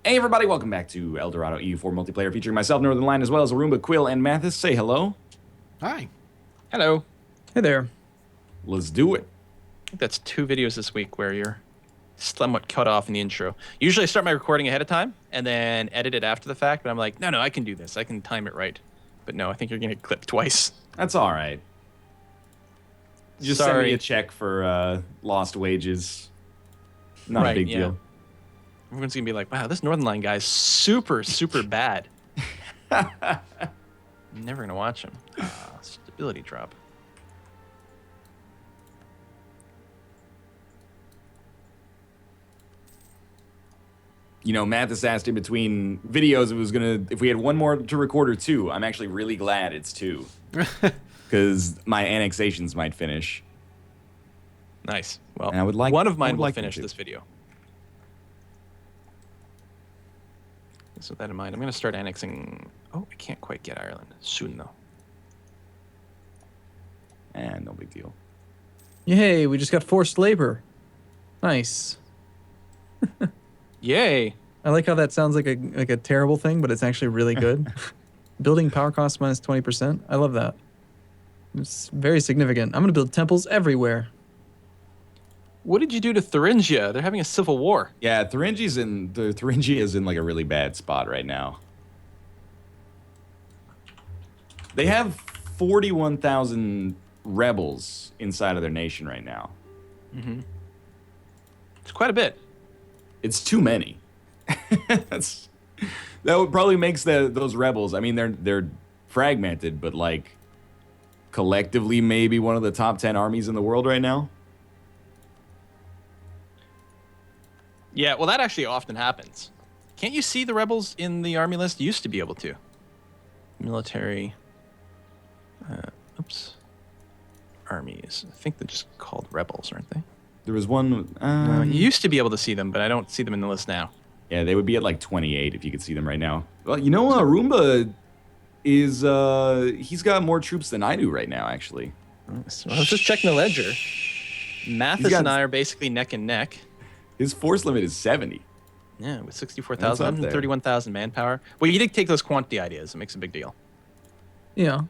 Hey everybody, welcome back to El Dorado EU4 multiplayer featuring myself, Northern Line, as well as Arumba, Quill, and Mathis. Say hello. Hi. Hello. Hey there. Let's do it. I think that's 2 videos this week where you're somewhat cut off in the intro. Usually I start my recording ahead of time and then edit it after the fact, but I'm like, no, I can do this. I can time it right. But no, I think you're going to clip twice. That's all right. Just send me a check for lost wages. Not a big deal. Everyone's going to be like, wow, this Northern Line guy's super, super bad. I'm never going to watch him. Stability drop. You know, Mathis asked in between videos if we had one more to record or 2. I'm actually really glad it's 2. Because my annexations might finish. Nice. Well, and I would like, one of mine will finish this video. So with that in mind, I'm going to start annexing... Oh, I can't quite get Ireland. Soon, though. And no big deal. Yay, we just got forced labor. Nice. Yay. I like how that sounds like a terrible thing, but it's actually really good. Building power cost minus 20%. I love that. It's very significant. I'm going to build temples everywhere. What did you do to Thuringia? They're having a civil war. Yeah, Thuringia is in like a really bad spot right now. They have 41,000 rebels inside of their nation right now. Mm-hmm. It's quite a bit. It's too many. That would probably makes those rebels. I mean, they're fragmented, but like collectively, maybe one of the top 10 armies in the world right now. Yeah, well, that actually often happens. Can't you see the rebels in the army list? You used to be able to. Military. Armies. I think they're just called rebels, aren't they? There was one. No, you used to be able to see them, but I don't see them in the list now. Yeah, they would be at like 28 if you could see them right now. Well, you know, Arumba is he's got more troops than I do right now, actually. So I was just checking the ledger. Mathis and I are basically neck and neck. His force limit is 70. Yeah, with 64,000, 131,000 manpower. Well, you did take those quantity ideas. It makes a big deal. Yeah.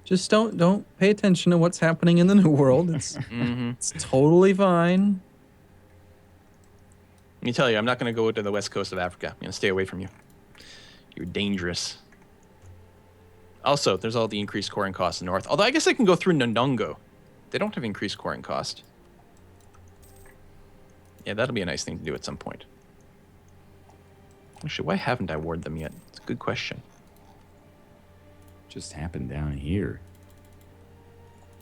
Just don't pay attention to what's happening in the New World. It's it's totally fine. Let me tell you, I'm not going to go to the west coast of Africa. I'm going to stay away from you. You're dangerous. Also, there's all the increased coring costs in the north. Although I guess I can go through Ndongo. They don't have increased coring cost. Yeah, that'll be a nice thing to do at some point. Actually, why haven't I warred them yet? It's a good question. Just happened down here.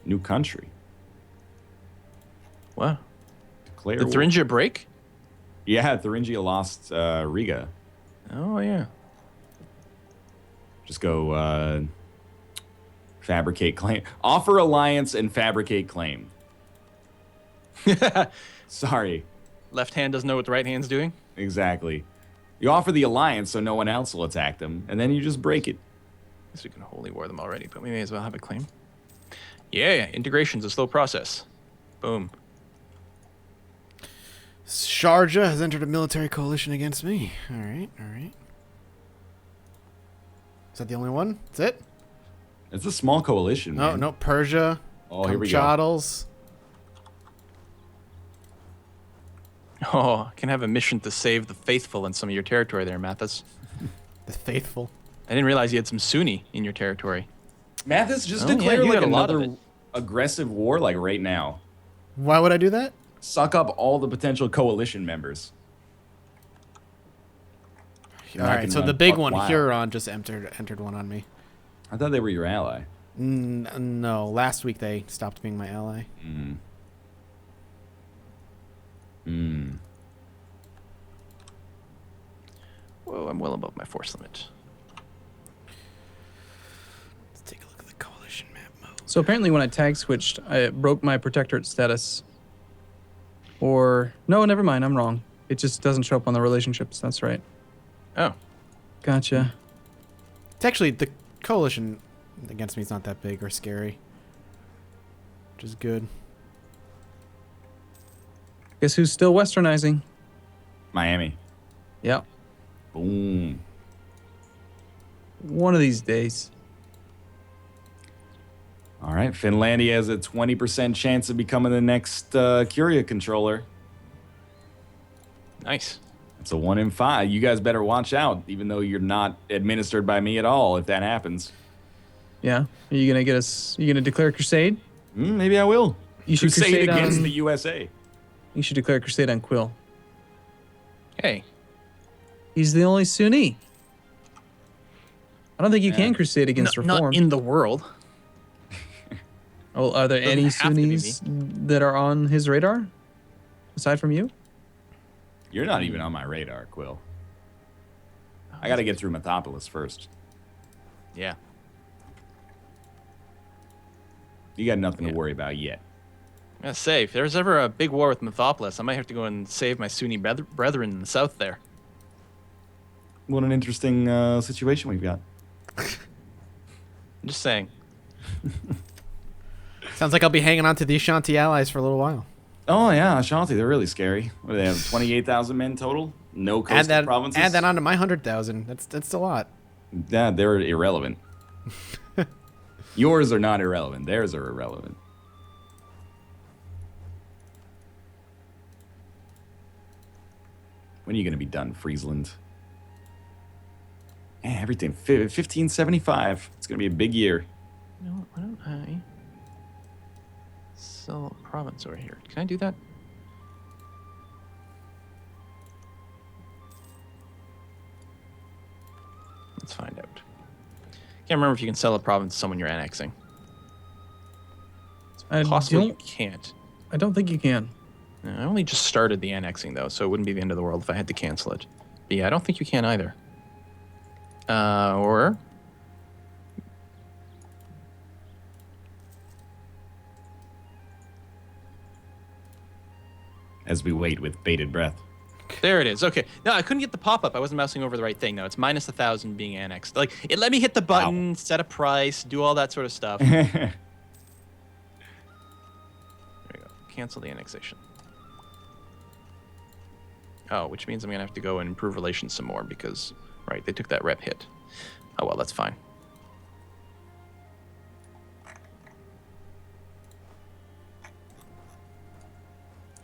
New country. Wow. Declare Did Thuringia break? Yeah, Thuringia lost Riga. Oh, yeah. Just go fabricate claim. Offer alliance and fabricate claim. Sorry. Left hand doesn't know what the right hand's doing? Exactly. You offer the alliance so no one else will attack them, and then you just break it. I guess we can holy war them already, but we may as well have a claim. Yeah, integration's a slow process. Boom. Sharjah has entered a military coalition against me. All right. Is that the only one? That's it? It's a small coalition, man. No, Persia. Oh, here we go. Kamchadals. Oh, I can have a mission to save the faithful in some of your territory there, Mathis. The faithful. I didn't realize you had some Sunni in your territory. Mathis, just Oh, declare yeah, like a lot of another aggressive war like right now. Why would I do that? Suck up all the potential coalition members. All right, so the big one, Huron, just entered one on me. I thought they were your ally. No, last week they stopped being my ally. Whoa, I'm well above my force limit. Let's take a look at the coalition map mode. So apparently when I tag switched, I broke my protectorate status. Or, no, never mind, I'm wrong. It just doesn't show up on the relationships, that's right. Oh. Gotcha. It's actually, the coalition against me is not that big or scary. Which is good. Guess who's still westernizing? Miami. Yep. Boom. One of these days. All right, Finlandia has a 20% chance of becoming the next Curia controller. Nice. It's a 1 in 5. You guys better watch out, even though you're not administered by me at all, if that happens. Yeah. Are you gonna get us? You gonna declare crusade? Maybe I will. You should Crusade crusade against on, the USA. You should declare crusade on Quill. Hey. He's the only Sunni. I don't think you Yeah. can crusade against Reform. Not in the world. Oh, are there Doesn't any have to be Sunnis that are on his radar aside from you? You're not even on my radar, Quill. I got to get through Mythopolis first. Yeah. You got nothing Yeah. to worry about yet. I'm gonna say, if there's ever a big war with Mythopolis, I might have to go and save my Sunni brethren in the south there. What an interesting situation we've got. I'm just saying. Sounds like I'll be hanging on to the Ashanti allies for a little while. Oh, yeah, Ashanti, they're really scary. What do they have, 28,000 men total? No coastal provinces? Add that on to my 100,000. That's a lot. Yeah, they're irrelevant. Yours are not irrelevant. Theirs are irrelevant. When are you going to be done, Friesland? Yeah, everything. 1575. It's going to be a big year. You know what, why don't I sell a province over here? Can I do that? Let's find out. Can't remember if you can sell a province to someone you're annexing. I Possibly you don't, can't. I don't think you can. I only just started the annexing, though, so it wouldn't be the end of the world if I had to cancel it. But yeah, I don't think you can either. Or... As we wait with bated breath. There it is. Okay. No, I couldn't get the pop-up. I wasn't mousing over the right thing. No, it's minus 1,000 being annexed. Like, it let me hit the button, set a price, do all that sort of stuff. There we go. Cancel the annexation. Oh, which means I'm going to have to go and improve relations some more because, right, they took that rep hit. Oh, well, that's fine.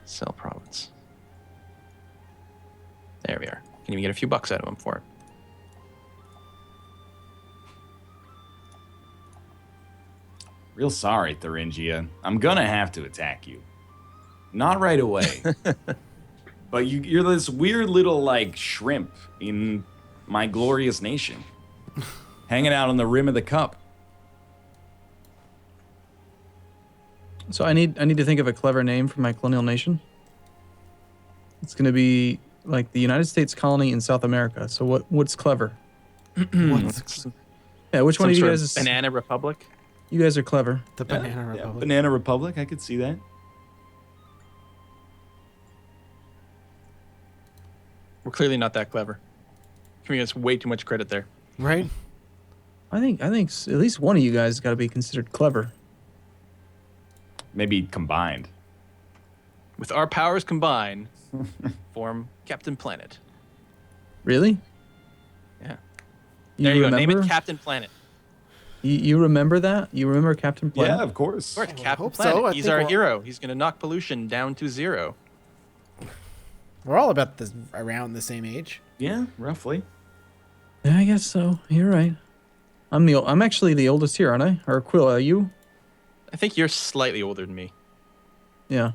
Sell province. There we are. Can even get a few bucks out of him for it. Real sorry, Thuringia. I'm going to have to attack you. Not right away. But you're this weird little, like, shrimp in my glorious nation. Hanging out on the rim of the cup. So I need to think of a clever name for my colonial nation. It's going to be like the United States colony in South America. So what's clever? Yeah, which one of you guys is Banana Republic? You guys are clever. The Banana Republic. Banana Republic, I could see that. We're clearly not that clever. Giving us way too much credit there. Right? I think at least one of you guys got to be considered clever. Maybe combined. With our powers combined, form Captain Planet. Really? Yeah. There you go. Name it Captain Planet. You remember that? You remember Captain Planet? Yeah, of course. Of course, Captain hope so. Planet. I He's think our we'll- hero. He's going to knock pollution down to 0. We're all about around the same age. Yeah, roughly. Yeah, I guess so. You're right. I'm actually the oldest here, aren't I? Or Quill, are you? I think you're slightly older than me. Yeah.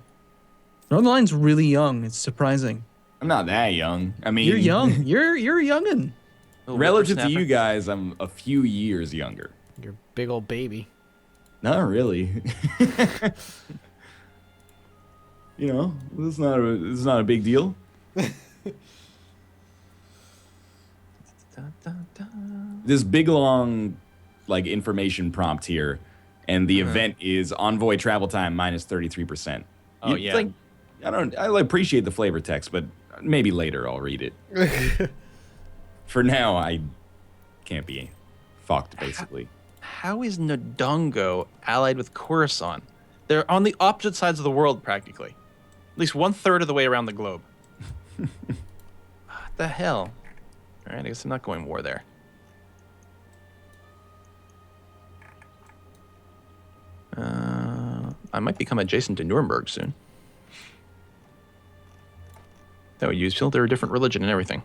Northern Line's really young. It's surprising. I'm not that young. I mean, You're young. You're youngin'. Little Relative to whippersnapper. you guys, I'm a few years younger. You're a big old baby. Not really. You know, this is not a big deal. Dun, dun, dun. This big long like information prompt here, and the event is envoy travel time minus 33%. Oh, You'd yeah. think- I appreciate the flavor text, but maybe later I'll read it. For now, I can't be fucked, basically. How is Ndongo allied with Coruscant? They're on the opposite sides of the world, practically. At least 1/3 of the way around the globe. What the hell? All All right, I guess I'm not going war there. I might become adjacent to Nuremberg soon. That would use they're a different religion and everything.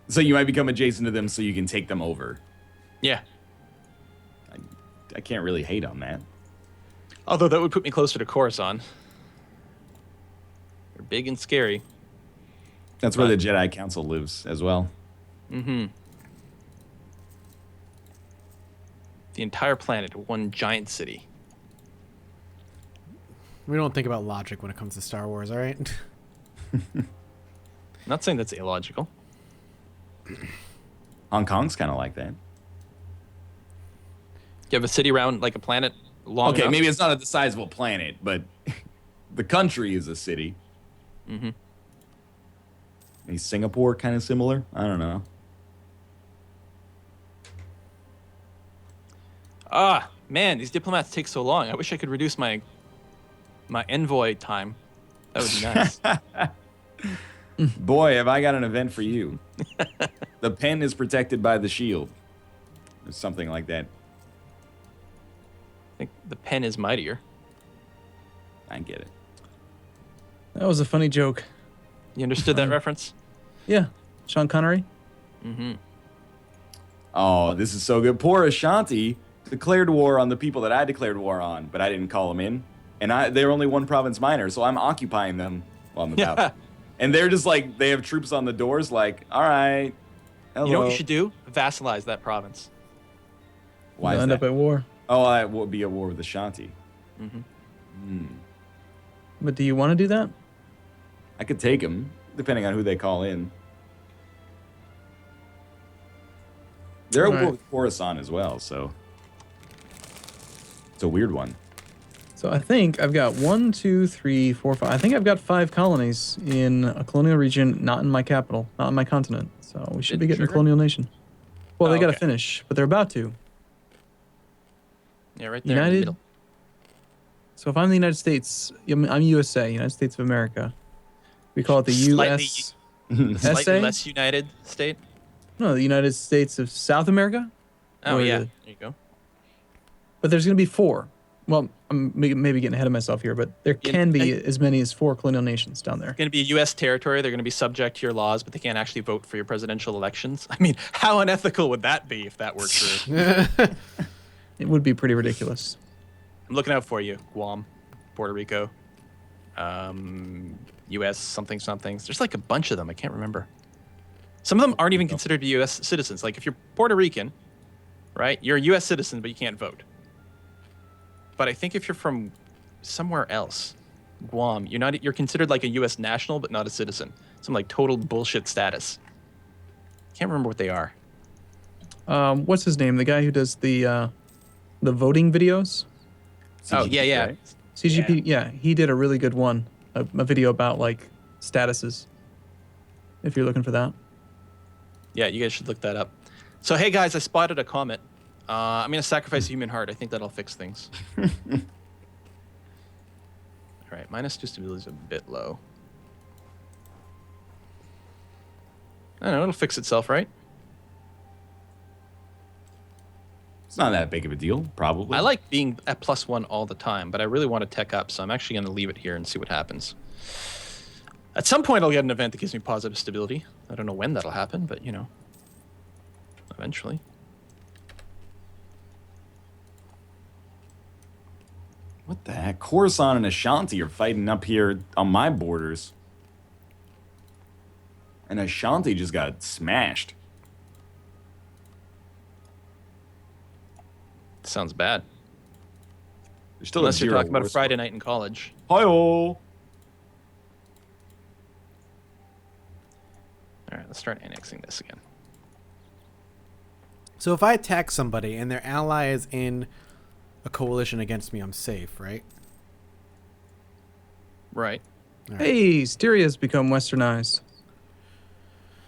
So you might become adjacent to them so you can take them over. Yeah. I can't really hate on that. Although that would put me closer to Coruscant. They're big and scary. That's where the Jedi Council lives as well. Mm-hmm. The entire planet, one giant city. We don't think about logic when it comes to Star Wars, all right? I'm not saying that's illogical. Hong Kong's kind of like that. You have a city around like a planet long Okay, enough. maybe it's not the size of a planet, but the country is a city. Mm-hmm. Is Singapore kind of similar? I don't know. Ah, man, these diplomats take so long. I wish I could reduce my envoy time. That would be nice. Boy, have I got an event for you. The pen is protected by the shield. Or something like that. I think the pen is mightier. I get it. That was a funny joke. You understood that reference? Yeah. Sean Connery. Mm-hmm. Oh, this is so good. Poor Ashanti declared war on the people that I declared war on, but I didn't call them in. And they're only one province minor, so I'm occupying them while I'm about. Yeah. And they're just like, they have troops on the doors like, all right. Hello. You know what you should do? Vassalize that province. Why You'll is end that? up at war. Oh, I will be at war with Ashanti. Mm-hmm. But do you want to do that? I could take them, depending on who they call in. They're at war Alright. with Coruscant as well, so it's a weird one. So I think I've got 1, 2, 3, 4, 5. I think I've got 5 colonies in a colonial region, not in my capital, not on my continent. So we should be getting a Sugar? colonial nation. Well, they got to okay. finish, but they're about to. Yeah, right there in the United. middle. So if I'm the United States, I'm USA, United States of America. We call it the Slightly- US. Slightly SA? less united state. No, the United States of South America. Oh, Or yeah. the- There you go. But there's going to be 4. Well, I'm maybe getting ahead of myself here, but there Yeah, can be as many as 4 colonial nations down there. It's going to be a U.S. territory. They're going to be subject to your laws, but they can't actually vote for your presidential elections. I mean, how unethical would that be if that were true? It would be pretty ridiculous. I'm looking out for you. Guam, Puerto Rico, U.S. somethings. There's like a bunch of them. I can't remember. Some of them aren't even considered to be U.S. citizens. Like if you're Puerto Rican, right, you're a U.S. citizen, but you can't vote. But I think if you're from somewhere else, Guam, you're considered like a U.S. national, but not a citizen. Some like total bullshit status. Can't remember what they are. What's his name? The guy who does the voting videos? Oh, yeah. right? CGP. Yeah, he did a really good one, a video about like statuses. If you're looking for that. Yeah, you guys should look that up. So, hey guys, I spotted a comet. I'm going to sacrifice a human heart. I think that'll fix things. All right, -2 stability is a bit low. I don't know, it'll fix itself, right? It's not that big of a deal, probably. I like being at +1 all the time, but I really want to tech up, so I'm actually going to leave it here and see what happens. At some point, I'll get an event that gives me positive stability. I don't know when that'll happen, but, you know, eventually. What the heck? Coruscant and Ashanti are fighting up here on my borders. And Ashanti just got smashed. Sounds bad. There's still Unless a you're zero talking about a war Friday score. night in college. Hi-oh. All right, let's start annexing this again. So if I attack somebody and their ally is in a coalition against me, I'm safe, right? Right. Hey, Styria's become westernized.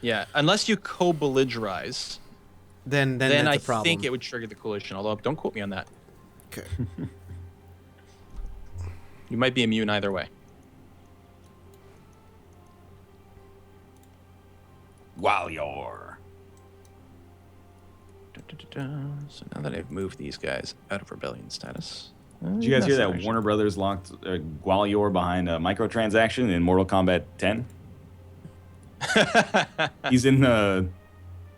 Yeah, unless you co-belligerize, Then then that's I a problem. think it would trigger the coalition, although don't quote me on that. Okay. You might be immune either way. Gwalior. So now that I've moved these guys out of rebellion status. Did you guys hear that's that actually- Warner Brothers locked Gwalior behind a microtransaction in Mortal Kombat 10? He's in the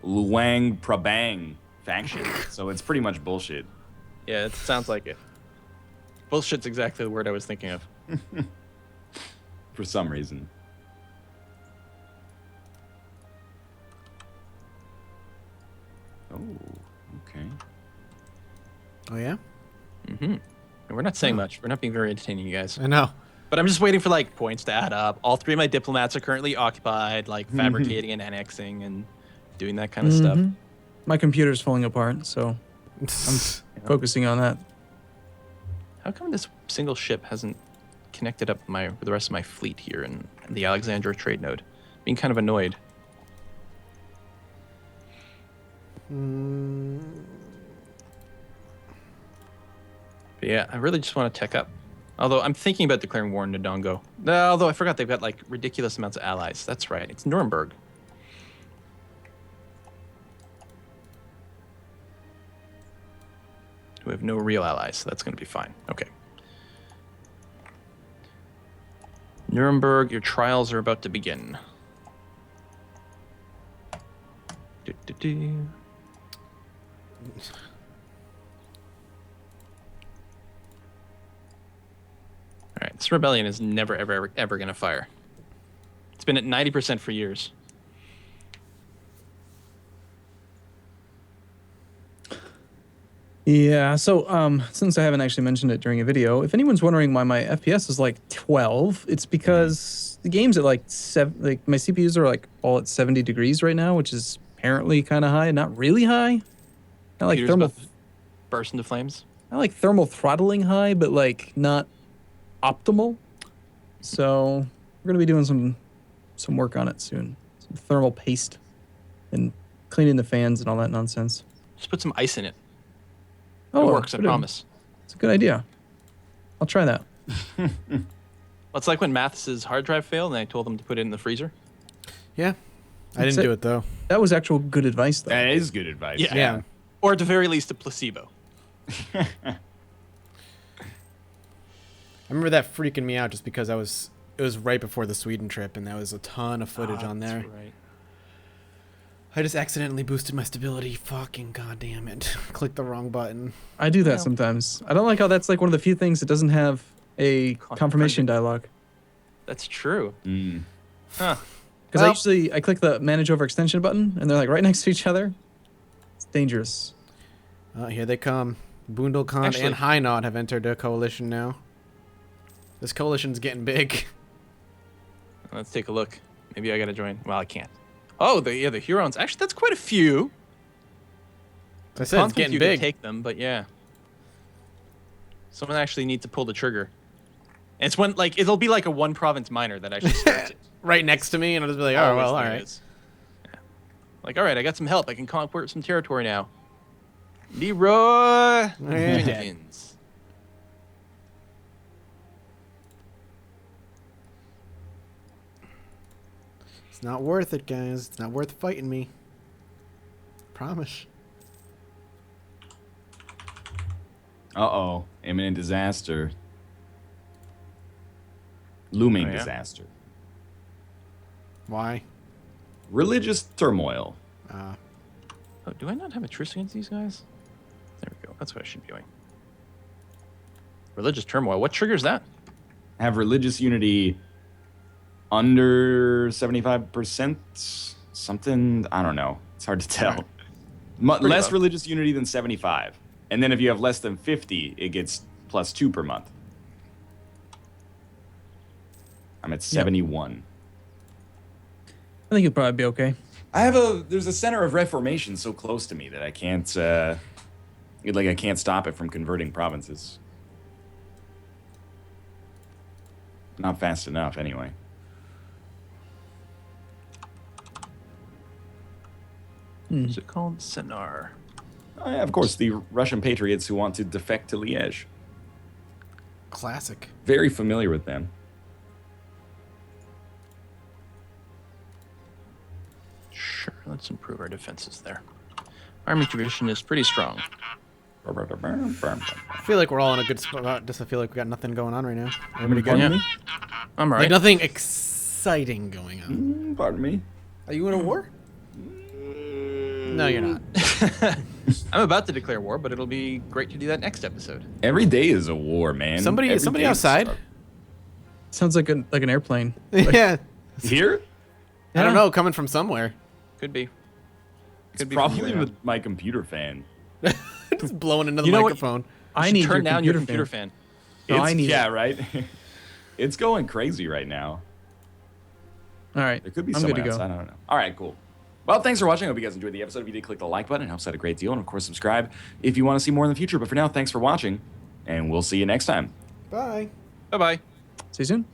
Luang Prabang faction, so it's pretty much bullshit. Yeah, it sounds like it. Bullshit's exactly the word I was thinking of. For some reason. Oh, okay. Oh yeah. And we're not saying much. We're not being very entertaining, you guys. I know. But I'm just waiting for like points to add up. All 3 of my diplomats are currently occupied, like fabricating and annexing and doing that kind of stuff. My computer's falling apart, so I'm focusing on that. How come this single ship hasn't connected up with the rest of my fleet here in the Alexandria trade node? Being kind of annoyed. But yeah, I really just want to tech up. Although I'm thinking about declaring war on Ndongo. Although I forgot they've got like ridiculous amounts of allies. That's right. It's Nuremberg. We have no real allies, so that's going to be fine. Okay. Nuremberg, your trials are about to begin. Do-do-do. All right, this rebellion is never, ever going to fire. It's been at 90% for years. Yeah, so since I haven't actually mentioned it during a video, if anyone's wondering why my FPS is like 12, it's because the game's at like 7, like my CPUs are like all at 70 degrees right now, which is apparently kind of high, not really high. Not like Computers thermal, about to burst into flames. not like thermal throttling high, but like not optimal. So we're gonna be doing some work on it soon. Some thermal paste and cleaning the fans and all that nonsense. Just put some ice in it. It Oh, works, I promise. It's a good idea. I'll try that. Well, it's like when Mathes's hard drive failed and I told him to put it in the freezer. Yeah. I That's didn't it. do it though. That was actual good advice, though. That is good advice. Yeah. Yeah. Or at the very least, a placebo. I remember that freaking me out just because it was right before the Sweden trip and there was a ton of footage on there. That's right. I just accidentally boosted my stability. Fucking goddamn it. Clicked the wrong button. I do that Well. sometimes. I don't like how that's like one of the few things that doesn't have a confirmation dialogue. That's true. Mm. Huh. Because Well- I click the manage over extension button and they're like right next to each other. It's dangerous. Oh, here they come. Bundelkhand Actually- and Hainaut have entered the coalition now. This coalition's getting big. Let's take a look. Maybe I gotta join. Well, I can't. Oh, the Hurons. Actually, that's quite a few. As I said, it's Confident getting you could big. take them, but yeah. Someone actually needs to pull the trigger. And it's when like it'll be like a one province minor that actually starts it. Right next to me, and I'll just be like, oh, Always well, all there it right. is. Yeah. Like, all right, I got some help. I can conquer some territory now. Leroy Yeah. Jenkins. It's not worth it, guys. It's not worth fighting me. Promise. Uh-oh. Imminent disaster. Looming Oh, yeah? disaster. Why? Religious turmoil. Oh, do I not have a truce against these guys? There we go. That's what I should be doing. Religious turmoil. What triggers that? Have religious unity under 75%? Something? I don't know. It's hard to tell. Less low. religious unity than 75. And then if you have less than 50, it gets +2 per month. I'm at 71. I think it'll probably be okay. There's a center of reformation so close to me that I can't, I can't stop it from converting provinces. Not fast enough, anyway. What's it called? Senar. Oh, yeah, of course, the Russian patriots who want to defect to Liège. Classic. Very familiar with them. Let's improve our defenses there. Army tradition is pretty strong. I feel like we're all in a good spot. Just I feel like we got nothing going on right now. Everybody good? Pardon me? I'm all Like right. nothing exciting going on. Pardon me. Are you in a war? No, you're not. I'm about to declare war, but it'll be great to do that next episode. Every day is a war, man. Somebody Every day is outside. Sounds like an airplane. Yeah. Here? I don't know, coming from somewhere. Could be. It's Could be from probably here. with my computer fan. Just blowing into the You know what? microphone. I You should need turn your down your computer computer fan. No, I need yeah, it. right? It's going crazy right now. All right. There could be I'm someone good to outside. go. I don't know. All right, cool. Well, thanks for watching. I hope you guys enjoyed the episode. If you did, click the like button. It helps out a great deal. And, of course, subscribe if you want to see more in the future. But for now, thanks for watching, and we'll see you next time. Bye. Bye-bye. See you soon.